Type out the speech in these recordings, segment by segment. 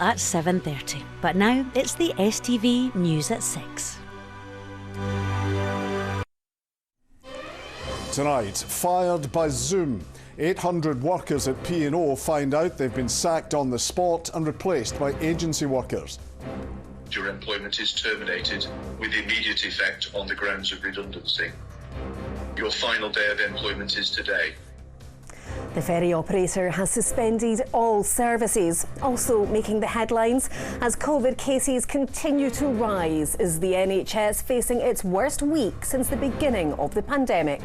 At 7:30, but now it's the STV News at 6. Tonight, fired by Zoom. 800 workers at P&O find out they've been sacked on the spot and replaced by agency workers. Your employment is terminated with immediate effect on the grounds of redundancy. Your final day of employment is today. The ferry operator has suspended all services. Also making the headlines as COVID cases continue to rise, is the NHS facing its worst week since the beginning of the pandemic.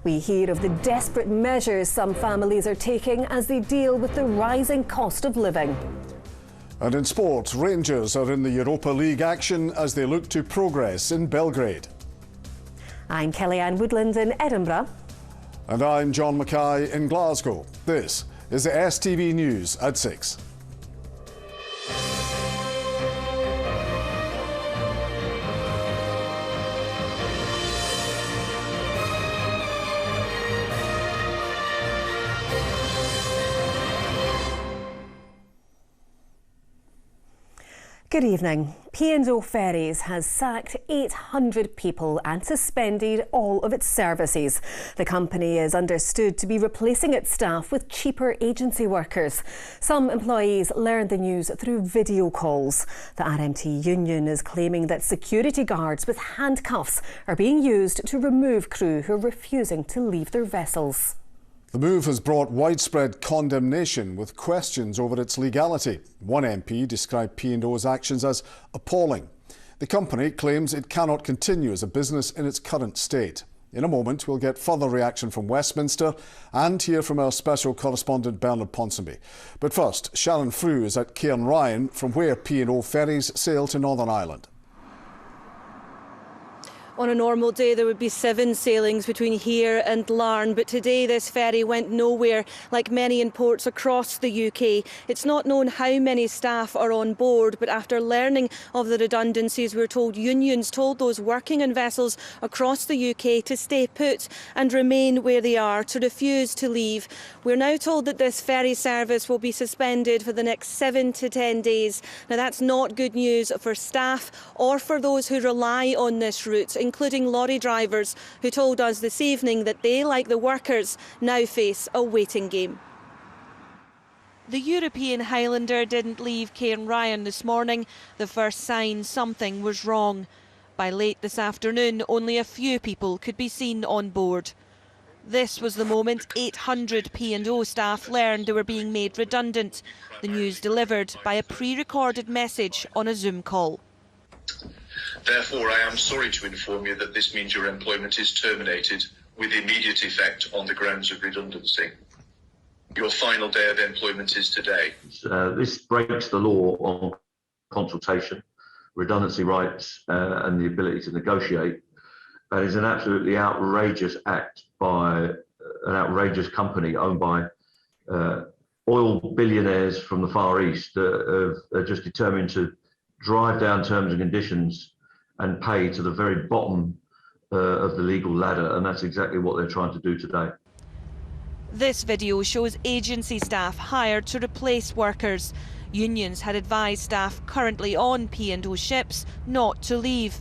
We hear of the desperate measures some families are taking as they deal with the rising cost of living. And in sport, Rangers are in the Europa League action as they look to progress in Belgrade. I'm Kellyanne Woodland in Edinburgh. And I'm John McKay in Glasgow. This is the STV News at 6. Good evening. P&O Ferries has sacked 800 people and suspended all of its services. The company is understood to be replacing its staff with cheaper agency workers. Some employees learned the news through video calls. The RMT union is claiming that security guards with handcuffs are being used to remove crew who are refusing to leave their vessels. The move has brought widespread condemnation with questions over its legality. One MP described P&O's actions as appalling. The company claims it cannot continue as a business in its current state. In a moment, we'll get further reaction from Westminster and hear from our special correspondent Bernard Ponsonby. But first, Sharon Frew is at Cairnryan, from where P&O Ferries sail to Northern Ireland. On a normal day, there would be 7 sailings between here and Larne, but today this ferry went nowhere, like many in ports across the UK. It's not known how many staff are on board, but after learning of the redundancies, we're told unions told those working in vessels across the UK to stay put and remain where they are, to refuse to leave. We're now told that this ferry service will be suspended for the next 7 to 10 days. Now, that's not good news for staff or for those who rely on this route, including lorry drivers who told us this evening that they, like the workers, now face a waiting game. The European Highlander didn't leave Cairnryan this morning, the first sign something was wrong. By late this afternoon, only a few people could be seen on board. This was the moment 800 P&O staff learned they were being made redundant. The news delivered by a pre-recorded message on a Zoom call. Therefore, I am sorry to inform you that this means your employment is terminated with immediate effect on the grounds of redundancy. Your final day of employment is today. This breaks the law on consultation, redundancy rights and the ability to negotiate. That is an absolutely outrageous act by an outrageous company owned by oil billionaires from the Far East that are just determined to drive down terms and conditions and pay to the very bottom of the legal ladder, and that's exactly what they're trying to do today. This video shows agency staff hired to replace workers. Unions had advised staff currently on P&O ships not to leave.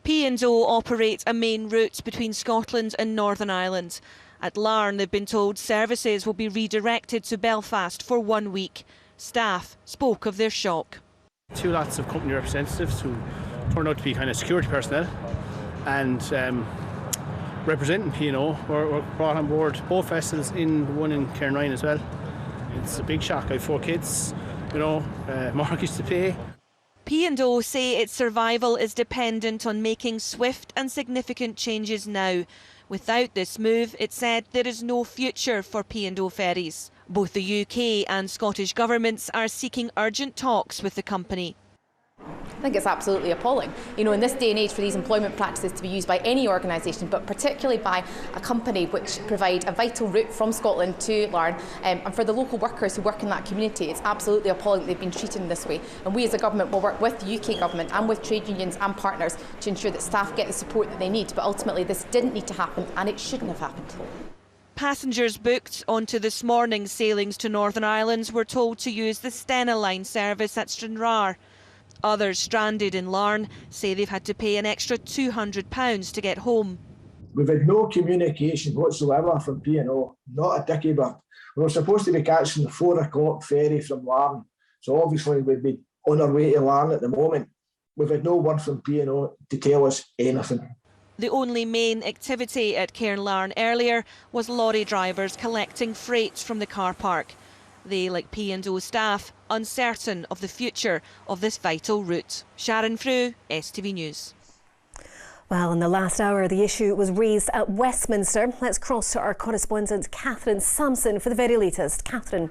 P&O operates a main route between Scotland and Northern Ireland. At Larne, they've been told services will be redirected to Belfast for 1 week. Staff spoke of their shock. 2 lots of company representatives who turned out to be kind of security personnel and representing P&O were brought on board both vessels, in the one in Cairnryan as well. It's a big shock. I have 4 kids, mortgage to pay. P&O say its survival is dependent on making swift and significant changes now. Without this move, it said, there is no future for P&O Ferries. Both the UK and Scottish governments are seeking urgent talks with the company. I think it's absolutely appalling. You know, in this day and age, for these employment practices to be used by any organisation, but particularly by a company which provide a vital route from Scotland to Larne, and for the local workers who work in that community, it's absolutely appalling that they've been treated in this way. And we as a government will work with the UK government and with trade unions and partners to ensure that staff get the support that they need. But ultimately, this didn't need to happen, and it shouldn't have happened. Passengers booked onto this morning's sailings to Northern Ireland were told to use the Stena Line service at Stranraer. Others stranded in Larne say they've had to pay an extra £200 to get home. We've had no communication whatsoever from P&O, not a dicky bird. We were supposed to be catching the 4 o'clock ferry from Larne, so obviously we'd be on our way to Larne at the moment. We've had no word from P&O to tell us anything. The only main activity at Cairnlarne earlier was lorry drivers collecting freight from the car park. They, like P&O staff, uncertain of the future of this vital route. Sharon Frew, STV News. Well, in the last hour, the issue was raised at Westminster. Let's cross to our correspondent, Catherine Sampson, for the very latest. Catherine.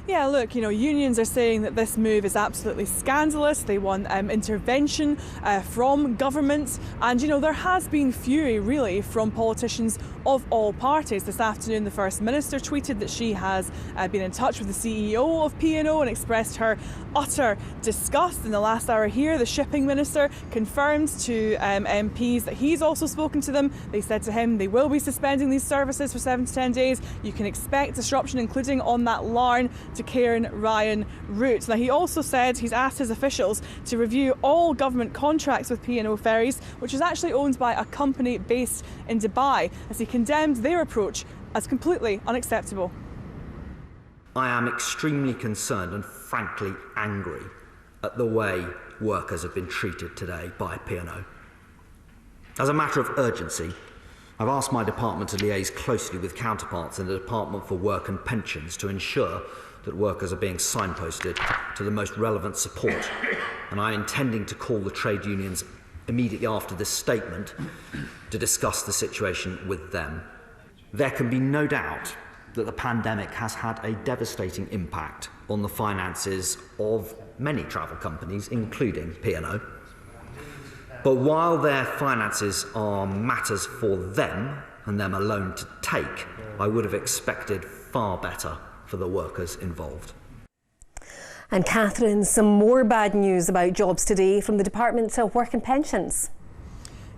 Yeah, look, unions are saying that this move is absolutely scandalous. They want intervention from government. And, there has been fury, really, from politicians of all parties. This afternoon, the First Minister tweeted that she has been in touch with the CEO of P&O and expressed her utter disgust. In the last hour here, the Shipping Minister confirmed to MPs that he's also spoken to them. They said to him they will be suspending these services for 7 to 10 days. You can expect disruption, including on that Larne to Cairn-Ryan route. Now, he also said he's asked his officials to review all government contracts with P&O Ferries, which is actually owned by a company based in Dubai, as he condemned their approach as completely unacceptable. I am extremely concerned and frankly angry at the way workers have been treated today by P&O. As a matter of urgency, I've asked my department to liaise closely with counterparts in the Department for Work and Pensions to ensure that workers are being signposted to the most relevant support, and I am intending to call the trade unions immediately after this statement to discuss the situation with them. There can be no doubt that the pandemic has had a devastating impact on the finances of many travel companies, including P&O. But while their finances are matters for them and them alone to take, I would have expected far better for the workers involved. And Catherine, some more bad news about jobs today from the Department of Work and Pensions.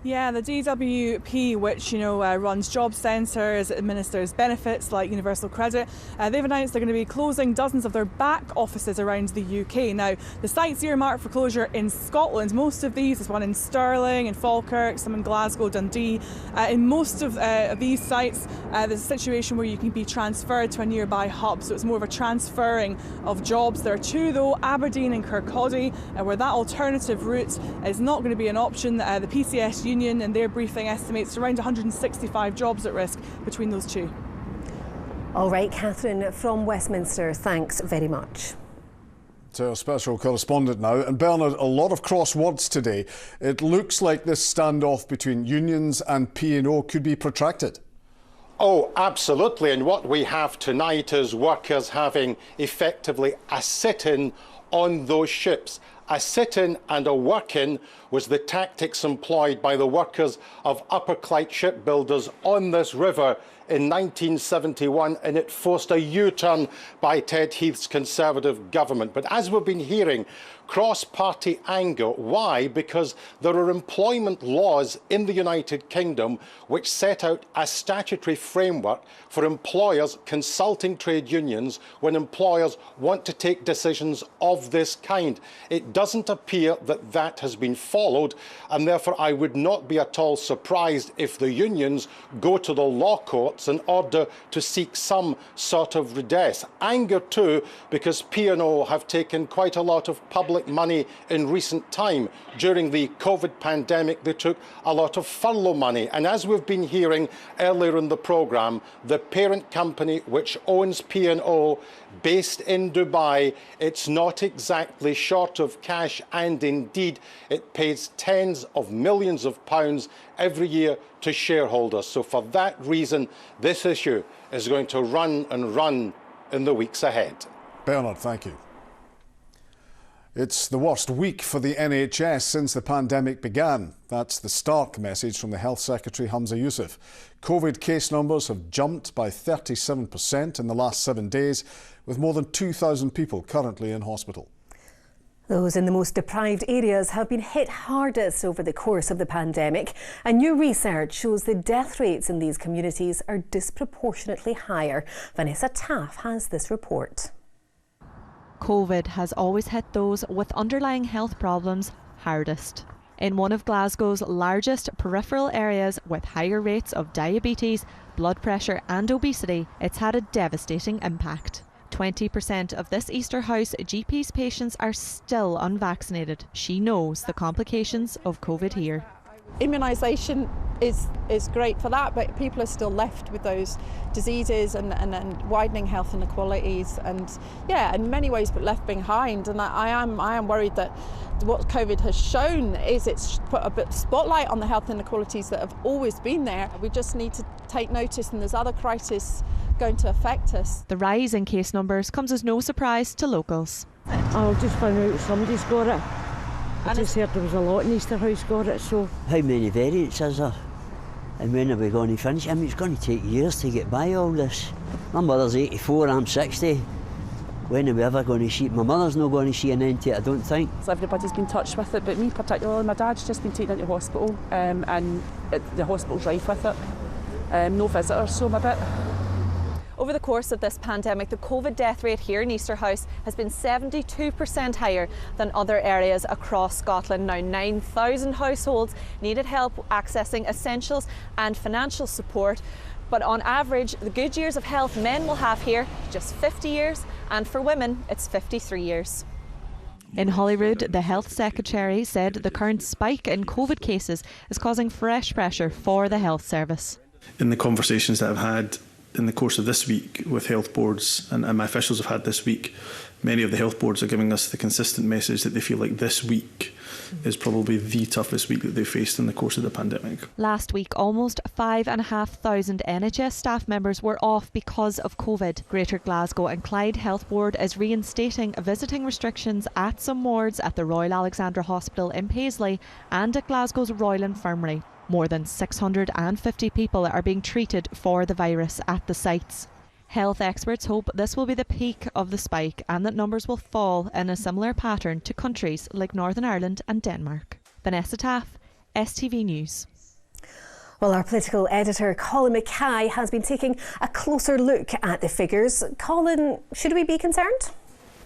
Yeah, the DWP, which runs job centres, administers benefits like universal credit, they've announced they're going to be closing dozens of their back offices around the UK. Now, the sites earmarked for closure in Scotland, most of these, there's one in Stirling, in Falkirk, some in Glasgow, Dundee. In most of these sites, there's a situation where you can be transferred to a nearby hub, so it's more of a transferring of jobs. There are 2 though, Aberdeen and Kirkcaldy, where that alternative route is not going to be an option. The PCS Union in their briefing estimates around 165 jobs at risk between those 2. All right, Catherine from Westminster, thanks very much. To our special correspondent now. And Bernard, a lot of cross words today. It looks like this standoff between unions and P&O could be protracted. Oh, absolutely. And what we have tonight is workers having effectively a sit-in on those ships. A sit-in and a work-in was the tactics employed by the workers of Upper Clyde shipbuilders on this river in 1971, and it forced a U-turn by Ted Heath's Conservative government. But as we've been hearing, cross-party anger. Why? Because there are employment laws in the United Kingdom which set out a statutory framework for employers consulting trade unions when employers want to take decisions of this kind. It doesn't appear that that has been followed, and therefore I would not be at all surprised if the unions go to the law courts in order to seek some sort of redress. Anger too, because P&O have taken quite a lot of public money in recent time. During the COVID pandemic, they took a lot of furlough money. And as we've been hearing earlier in the programme, the parent company which owns P&O, based in Dubai, it's not exactly short of cash, and indeed it pays tens of millions of pounds every year to shareholders. So for that reason, this issue is going to run and run in the weeks ahead. Bernard, thank you. It's the worst week for the NHS since the pandemic began. That's the stark message from the Health Secretary Hamza Yusuf. COVID case numbers have jumped by 37% in the last 7 days, with more than 2,000 people currently in hospital. Those in the most deprived areas have been hit hardest over the course of the pandemic, and new research shows the death rates in these communities are disproportionately higher. Vanessa Taff has this report. COVID has always hit those with underlying health problems hardest. In one of Glasgow's largest peripheral areas with higher rates of diabetes, blood pressure and obesity, it's had a devastating impact. 20% of this Easter House GP's patients are still unvaccinated. She knows the complications of COVID here. Immunisation is great for that, but people are still left with those diseases and widening health inequalities, and yeah, in many ways, but left behind. And I am worried that what COVID has shown is it's put a bit of spotlight on the health inequalities that have always been there. We just need to take notice, and there's other crises going to affect us. The rise in case numbers comes as no surprise to locals. I just found out somebody's got it. I just heard there was a lot in Easter House got it, so... How many variants is there? And when are we going to finish? I mean, it's going to take years to get by all this. My mother's 84, I'm 60. When are we ever going to see it? My mother's not going to see an end to it, I don't think. So everybody's been touched with it, but me particularly, my dad's just been taken into hospital, and the hospital's rife with it. No visitors, so I'm a bit... Over the course of this pandemic, the COVID death rate here in Easter House has been 72% higher than other areas across Scotland. Now, 9,000 households needed help accessing essentials and financial support. But on average, the good years of health men will have here just 50 years, and for women, it's 53 years. In Holyrood, the Health Secretary said the current spike in COVID cases is causing fresh pressure for the health service. In the conversations that I've had in the course of this week with health boards and my officials have had this week, many of the health boards are giving us the consistent message that they feel like this week is probably the toughest week that they've faced in the course of the pandemic. Last week, almost 5,500 NHS staff members were off because of COVID. Greater Glasgow and Clyde Health Board is reinstating visiting restrictions at some wards at the Royal Alexandra Hospital in Paisley and at Glasgow's Royal Infirmary. More than 650 people are being treated for the virus at the sites. Health experts hope this will be the peak of the spike and that numbers will fall in a similar pattern to countries like Northern Ireland and Denmark. Vanessa Taff, STV News. Well, our political editor Colin McKay has been taking a closer look at the figures. Colin, should we be concerned?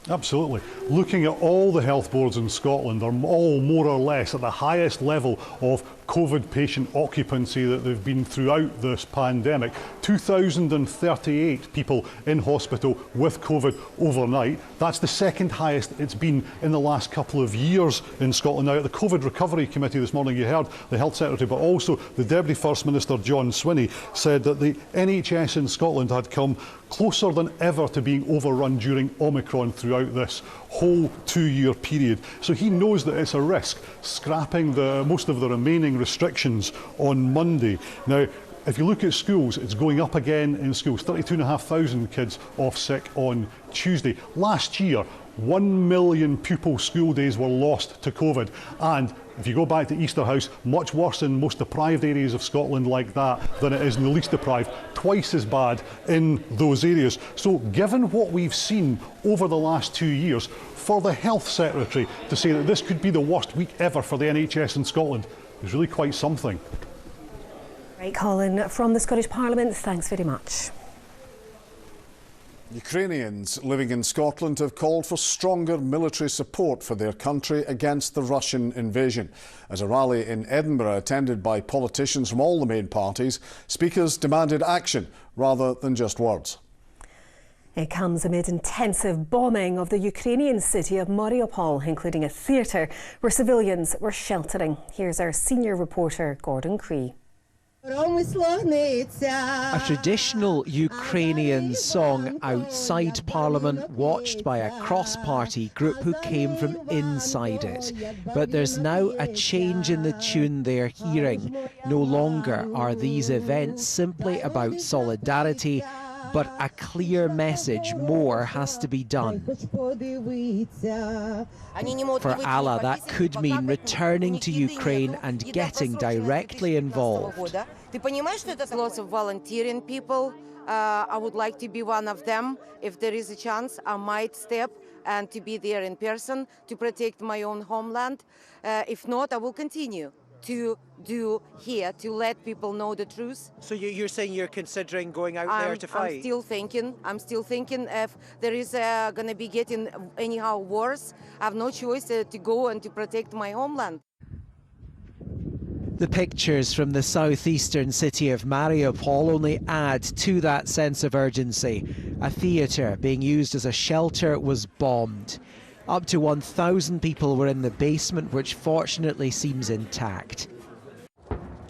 Absolutely. Looking at all the health boards in Scotland, they're all more or less at the highest level of COVID patient occupancy that they've been throughout this pandemic. 2,038 people in hospital with COVID overnight. That's the second highest it's been in the last couple of years in Scotland. Now, at the COVID Recovery Committee this morning, you heard the Health Secretary, but also the Deputy First Minister, John Swinney, said that the NHS in Scotland had come closer than ever to being overrun during Omicron throughout this whole 2-year period. So he knows that it's a risk, scrapping most of the remaining restrictions on Monday. Now, if you look at schools, it's going up again in schools. 32,500 kids off sick on Tuesday. Last year, 1 million pupil school days were lost to COVID. And if you go back to Easter House, much worse in most deprived areas of Scotland like that than it is in the least deprived, twice as bad in those areas. So given what we've seen over the last 2 years, for the Health Secretary to say that this could be the worst week ever for the NHS in Scotland is really quite something. Right, Colin, from the Scottish Parliament, thanks very much. Ukrainians living in Scotland have called for stronger military support for their country against the Russian invasion. At a rally in Edinburgh attended by politicians from all the main parties, speakers demanded action rather than just words. It comes amid intensive bombing of the Ukrainian city of Mariupol, including a theatre where civilians were sheltering. Here's our senior reporter, Gordon Cree. A traditional Ukrainian song outside Parliament, watched by a cross-party group who came from inside it. But there's now a change in the tune they're hearing. No longer are these events simply about solidarity, but a clear message: more has to be done. For Allah, that could mean returning to Ukraine and getting directly involved. Lots of volunteering people. I would like to be one of them. If there is a chance, I might step and to be there in person to protect my own homeland. If not, I will continue to do here to let people know the truth. So you're saying you're considering going out there to fight? I'm still thinking if there is going to be getting anyhow worse, I have no choice to go and to protect my homeland. The pictures from the southeastern city of Mariupol only add to that sense of urgency. A theatre being used as a shelter was bombed. Up to 1,000 people were in the basement, which fortunately seems intact.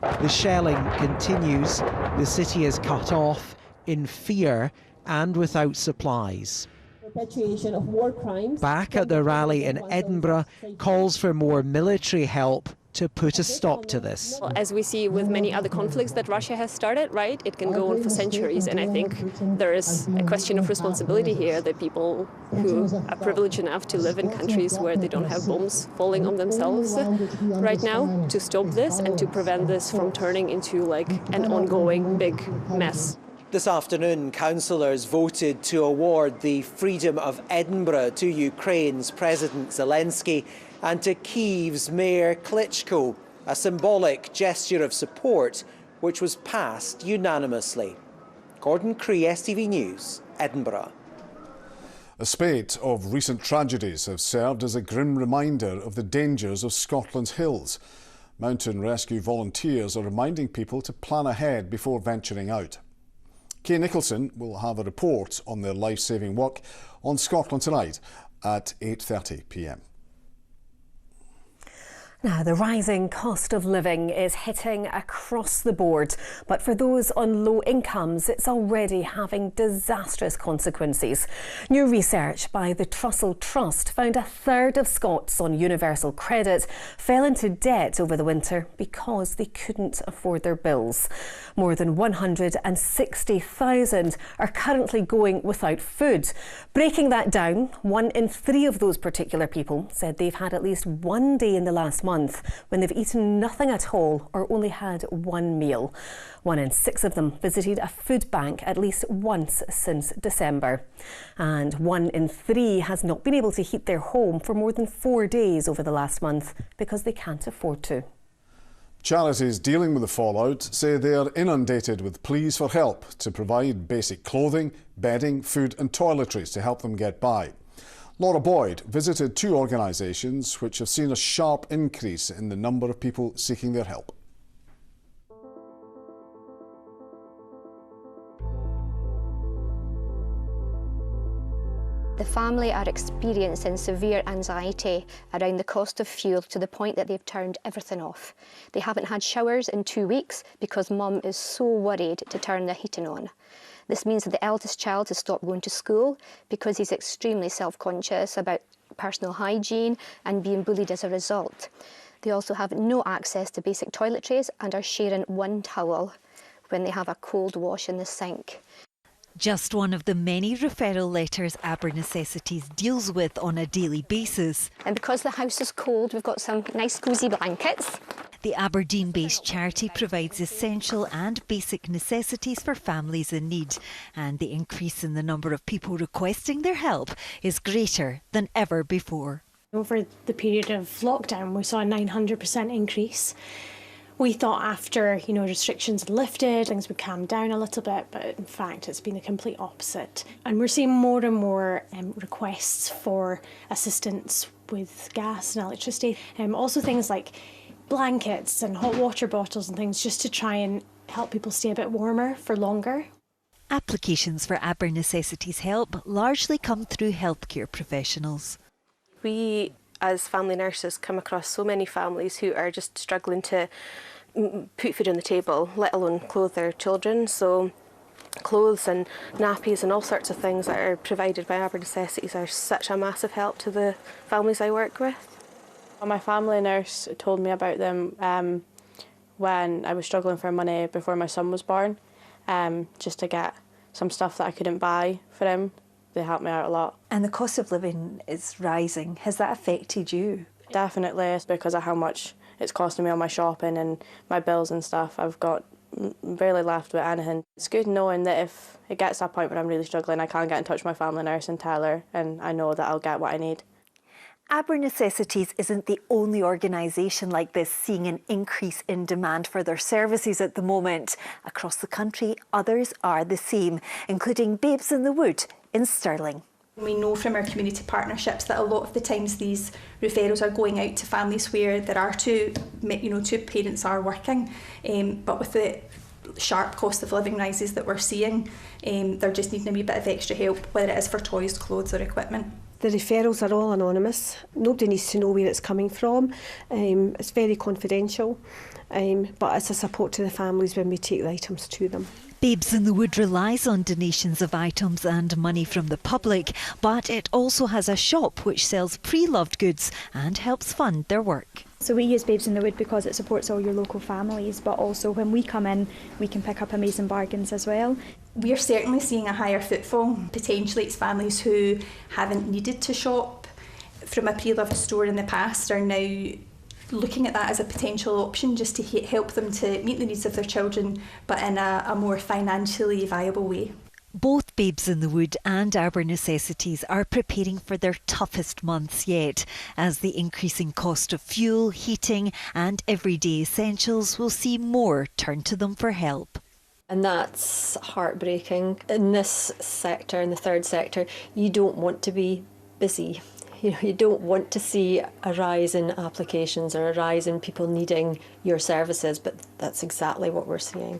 The shelling continues. The city is cut off, in fear and without supplies. Perpetuation of war crimes. Back at the rally in Edinburgh, calls for more military help to put a stop to this. As we see with many other conflicts that Russia has started, right, it can go on for centuries, and I think there is a question of responsibility here that people who are privileged enough to live in countries where they don't have bombs falling on themselves right now, to stop this and to prevent this from turning into like an ongoing big mess. This afternoon, councillors voted to award the Freedom of Edinburgh to Ukraine's President Zelensky and to Kyiv's Mayor Klitschko, a symbolic gesture of support which was passed unanimously. Gordon Cree, STV News, Edinburgh. A spate of recent tragedies have served as a grim reminder of the dangers of Scotland's hills. Mountain rescue volunteers are reminding people to plan ahead before venturing out. Kay Nicholson will have a report on their life-saving work on Scotland Tonight at 8:30 p.m. Now, the rising cost of living is hitting across the board, but for those on low incomes, it's already having disastrous consequences. New research by the Trussell Trust found a third of Scots on universal credit fell into debt over the winter because they couldn't afford their bills. More than 160,000 are currently going without food. Breaking that down, 1 in 3 of those particular people said they've had at least one day in the last month when they've eaten nothing at all or only had one meal. 1 in 6 of them visited a food bank at least once since December. And 1 in 3 has not been able to heat their home for more than 4 days over the last month because they can't afford to. Charities dealing with the fallout say they are inundated with pleas for help to provide basic clothing, bedding, food and toiletries to help them get by. Laura Boyd visited 2 organisations which have seen a sharp increase in the number of people seeking their help. The family are experiencing severe anxiety around the cost of fuel to the point that they've turned everything off. They haven't had showers in 2 weeks because mum is so worried to turn the heating on. This means that the eldest child has stopped going to school because he's extremely self-conscious about personal hygiene and being bullied as a result. They also have no access to basic toiletries and are sharing one towel when they have a cold wash in the sink. Just one of the many referral letters Aber Necessities deals with on a daily basis. And because the house is cold, we've got some nice cosy blankets. The Aberdeen-based charity provides essential and basic necessities for families in need, and the increase in the number of people requesting their help is greater than ever before. Over the period of lockdown, we saw a 900% increase. We thought after, restrictions lifted, things would calm down a little bit, but in fact, it's been the complete opposite. And we're seeing more and more requests for assistance with gas and electricity. Also things like blankets and hot water bottles and things, just to try and help people stay a bit warmer for longer. Applications for Aber Necessities help largely come through healthcare professionals. We, as family nurses, come across so many families who are just struggling to put food on the table, let alone clothe their children. So clothes and nappies and all sorts of things that are provided by Aber Necessities are such a massive help to the families I work with. My family nurse told me about them when I was struggling for money before my son was born, just to get some stuff that I couldn't buy for him. They helped me out a lot. And the cost of living is rising. Has that affected you? Definitely, it's because of how much it's costing me on my shopping and my bills and stuff. I've got barely laughed about anything. It's good knowing that if it gets to a point where I'm really struggling, I can get in touch with my family nurse and tell her, and I know that I'll get what I need. Aber Necessities isn't the only organisation like this seeing an increase in demand for their services at the moment. Across the country, others are the same, including Babes in the Wood in Stirling. We know from our community partnerships that a lot of the times these referrals are going out to families where there are two parents are working, but with the sharp cost of living rises that we're seeing, they're just needing a wee bit of extra help, whether it is for toys, clothes or equipment. The referrals are all anonymous. Nobody needs to know where it's coming from. It's very confidential, but it's a support to the families when we take the items to them. Babes in the Wood relies on donations of items and money from the public, but it also has a shop which sells pre-loved goods and helps fund their work. So we use Babes in the Wood because it supports all your local families, but also when we come in, we can pick up amazing bargains as well. We're certainly seeing a higher footfall. Potentially it's families who haven't needed to shop from a pre-loved store in the past are now looking at that as a potential option just to help them to meet the needs of their children, but in a more financially viable way. Both Babes in the Wood and Aber Necessities are preparing for their toughest months yet, as the increasing cost of fuel, heating and everyday essentials will see more turn to them for help. And that's heartbreaking. In this sector, in the third sector, you don't want to be busy. You don't want to see a rise in applications or a rise in people needing your services, but that's exactly what we're seeing.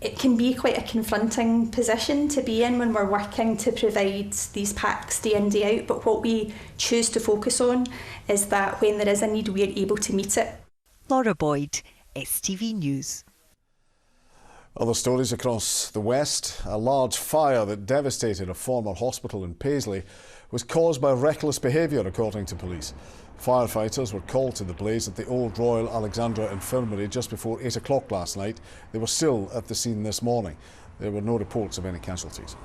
It can be quite a confronting position to be in when we're working to provide these packs day in, day out, but what we choose to focus on is that when there is a need, we're able to meet it. Laura Boyd, STV News. Other stories across the west. A large fire that devastated a former hospital in Paisley was caused by reckless behaviour, according to police. Firefighters were called to the blaze at the Old Royal Alexandra Infirmary just before 8 o'clock last night. They were still at the scene this morning. There were no reports of any casualties.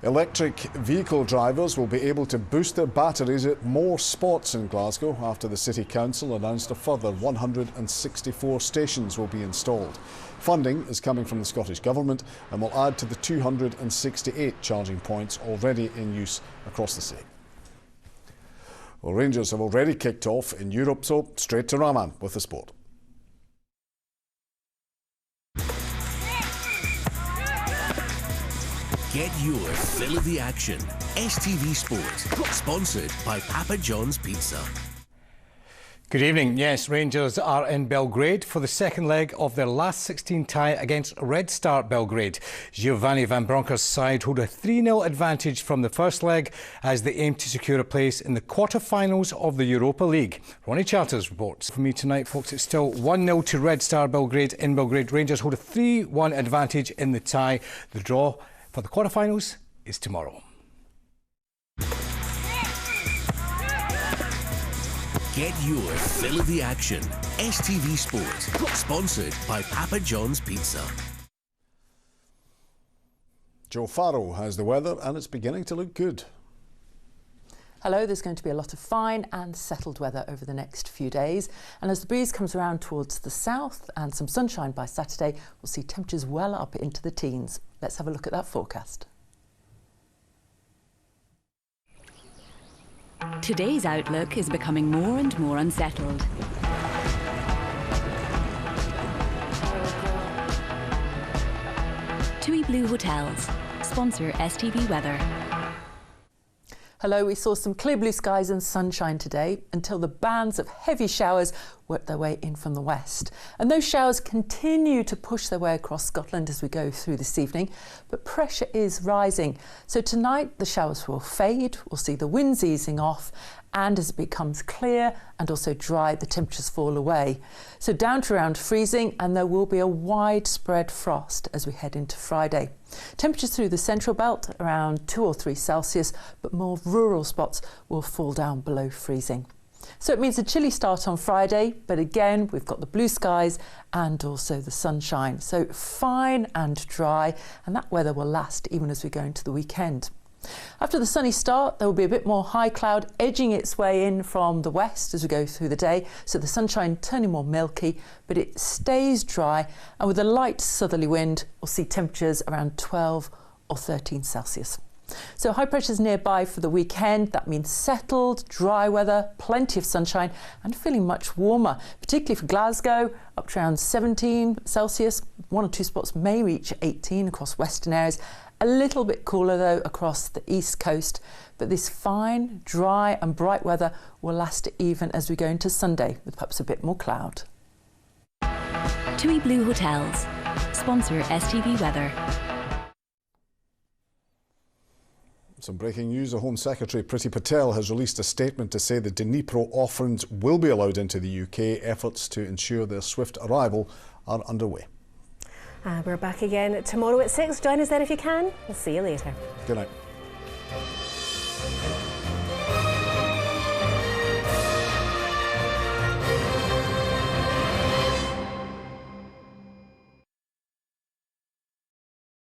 Electric vehicle drivers will be able to boost their batteries at more spots in Glasgow after the City Council announced a further 164 stations will be installed. Funding is coming from the Scottish Government and will add to the 268 charging points already in use across the city. Well, Rangers have already kicked off in Europe, so straight to Raman with the sport. Get your fill of the action. STV Sport, sponsored by Papa John's Pizza. Good evening. Yes, Rangers are in Belgrade for the second leg of their last 16 tie against Red Star Belgrade. Giovanni Van Bronckhorst's side hold a 3-0 advantage from the first leg as they aim to secure a place in the quarter-finals of the Europa League. Ronnie Charters reports. For me tonight, folks, it's still 1-0 to Red Star Belgrade in Belgrade. Rangers hold a 3-1 advantage in the tie. The draw for the quarter-finals is tomorrow. Get your fill of the action. STV Sport, sponsored by Papa John's Pizza. Joe Farrow has the weather and it's beginning to look good. Hello, there's going to be a lot of fine and settled weather over the next few days. And as the breeze comes around towards the south and some sunshine by Saturday, we'll see temperatures well up into the teens. Let's have a look at that forecast. Today's outlook is becoming more and more unsettled. TUI Blue Hotels sponsor STV Weather. Hello, we saw some clear blue skies and sunshine today until the bands of heavy showers worked their way in from the west. And those showers continue to push their way across Scotland as we go through this evening, but pressure is rising. So tonight the showers will fade, we'll see the winds easing off, and as it becomes clear and also dry, the temperatures fall away. So down to around freezing, and there will be a widespread frost as we head into Friday. Temperatures through the central belt around 2 or 3 Celsius, but more rural spots will fall down below freezing. So it means a chilly start on Friday, but again, we've got the blue skies and also the sunshine. So fine and dry, and that weather will last even as we go into the weekend. After the sunny start, there will be a bit more high cloud edging its way in from the west as we go through the day, so the sunshine turning more milky, but it stays dry, and with a light southerly wind, we'll see temperatures around 12 or 13 Celsius. So high pressures nearby for the weekend. That means settled, dry weather, plenty of sunshine and feeling much warmer, particularly for Glasgow, up to around 17 Celsius. One or two spots may reach 18 across western areas. A little bit cooler though across the east coast. But this fine, dry and bright weather will last even as we go into Sunday, with perhaps a bit more cloud. TUI Blue Hotels. Sponsor STV Weather. Some breaking news. The Home Secretary Priti Patel has released a statement to say the Dnipro orphans will be allowed into the UK. Efforts to ensure their swift arrival are underway. We're back again tomorrow at 6. Join us then if you can. We'll see you later. Good night.